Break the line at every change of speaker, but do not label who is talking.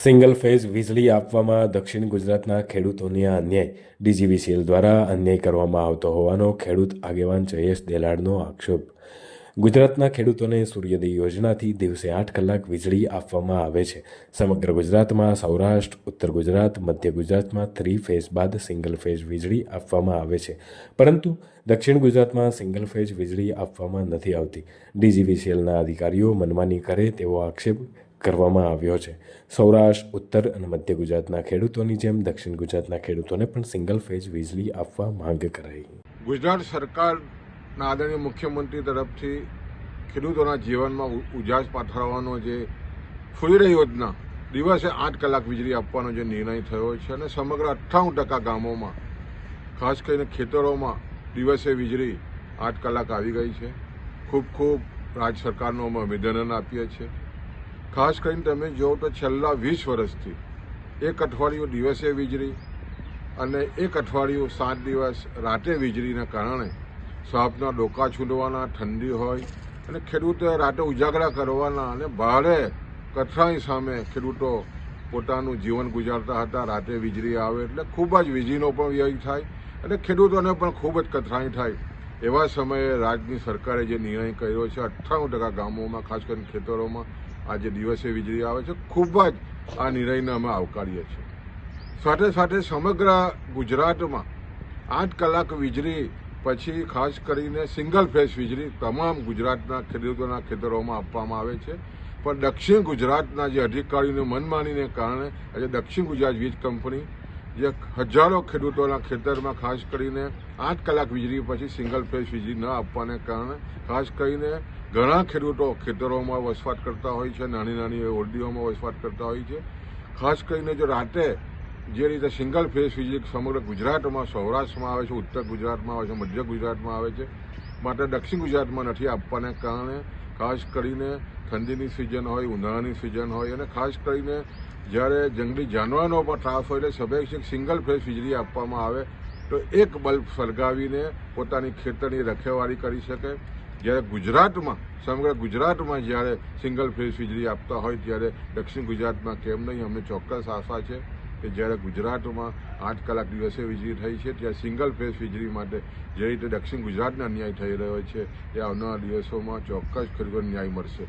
Single phase વીજળી આપવામાં દક્ષિણ ગુજરાતના ખેડૂતોને અન્યાય ડીજીવીસીએલ દ્વારા અન્યાય કરવામાં આવતો હોવાનો ખેડૂત આગેવાન જયેશ દેલાડનો આક્ષેપ। ગુજરાતના ખેડૂતોને સૂર્યોદય યોજનાથી દિવસે 8 કલાક વીજળી આપવામાં આવે છે। સમગ્ર ગુજરાતમાં સૌરાષ્ટ્ર, ઉત્તર ગુજરાત, મધ્ય ગુજરાતમાં 3 ફેઝ બાદ સિંગલ ફેઝ વીજળી આપવામાં આવે છે, પરંતુ દક્ષિણ ગુજરાતમાં સિંગલ ફેઝ વીજળી આપવામાં નથી આવતી। ડીજીવીસીએલના અધિકારીઓ મનમાની કરે તેવો આક્ષેપ કરવામાં આવ્યો છે। સૌરાષ્ટ્ર, ઉત્તર અને મધ્ય ગુજરાતના ખેડૂતોની જેમ દક્ષિણ ગુજરાતના ખેડૂતોને પણ સિંગલ ફેઝ વીજળી આપવા માંગ કરાઈ।
ગુજરાત સરકારના આદરણીય મુખ્યમંત્રી તરફથી ખેડૂતોના જીવનમાં ઉજાસ પાથરવાનો જે સૂર્યોદય યોજના દિવસે 8 કલાક વીજળી આપવાનો જે નિર્ણય થયો છે અને સમગ્ર 98% ગામોમાં ખાસ કરીને ખેતરોમાં દિવસે વીજળી 8 કલાક આવી ગઈ છે। ખૂબ ખૂબ રાજ્ય સરકારનો અમે અભિનંદન આપીએ છીએ। ખાસ કરીને તમે જુઓ તો છેલ્લા 20 વર્ષથી એક અઠવાડિયું દિવસે વીજળી અને એક અઠવાડિયું 7 દિવસ રાતે વીજળીના કારણે સાપના ડોકા છૂટવાના, ઠંડી હોય અને ખેડૂતોએ રાતે ઉજાગરા કરવાના અને ભારે કઠણાઈ સામે ખેડૂતો પોતાનું જીવન ગુજારતા હતા। રાતે વીજળી આવે એટલે ખૂબ જ વીજળીનો પણ વ્યય થાય અને ખેડૂતોને પણ ખૂબ જ કઠણાઈ થાય। એવા સમયે રાજ્યની સરકારે જે નિર્ણય કર્યો છે 98% ગામોમાં ખાસ કરીને ખેતરોમાં આજે દિવસે વીજળી આવે છે, ખૂબ જ આ નિર્ણયને અમે આવકારીએ છીએ। સાથે સાથે સમગ્ર ગુજરાતમાં 8 કલાક વીજળી પછી ખાસ કરીને સિંગલ ફેઝ વીજળી તમામ ગુજરાતના ખેડૂતોના ખેતરોમાં આપવામાં આવે છે, પણ દક્ષિણ ગુજરાતના જે અધિકારીઓની મનમાનીને કારણે આજે દક્ષિણ ગુજરાત વીજ કંપની જે હજારો ખેડૂતોના ખેતરમાં ખાસ કરીને 8 કલાક વીજળી પછી સિંગલ ફેઝ વીજળી ન આપવાને કારણે ખાસ કરીને ઘણા ખેડૂતો ખેતરોમાં વસવાટ કરતા હોય છે, નાની નાની ઓરડીઓમાં વસવાટ કરતા હોય છે। ખાસ કરીને જો રાતે જે રીતે સિંગલ ફેઝ વીજળી સમગ્ર ગુજરાતમાં સૌરાષ્ટ્રમાં આવે છે, ઉત્તર ગુજરાતમાં આવે છે, મધ્ય ગુજરાતમાં આવે છે, માટે દક્ષિણ ગુજરાતમાં નથી આપવાને કારણે ખાસ કરીને ઠંડીની સિઝન હોય, ઉનાળાની સિઝન હોય અને ખાસ કરીને જ્યારે જંગલી જાનવરનો પણ ત્રાસ હોય એટલે સ્વાભાવિક સિંગલ ફેઝ વીજળી આપવામાં આવે તો એક બલ્બ સળગાવીને પોતાની ખેતરની રખેવાળી કરી શકે। જ્યારે ગુજરાતમાં સમગ્ર ગુજરાતમાં જ્યારે સિંગલ ફેઝ વીજળી આપતા હોય ત્યારે દક્ષિણ ગુજરાતમાં કેમ નહીં? અમને ચોક્કસ આશા છે કે જ્યારે ગુજરાતમાં 8 કલાક દિવસે વીજળી થઈ છે ત્યારે સિંગલ ફેઝ વીજળી માટે જે રીતે દક્ષિણ ગુજરાતને અન્યાય થઈ રહ્યો છે એ આવનારા દિવસોમાં ચોક્કસ ખેડૂતોને ન્યાય મળશે।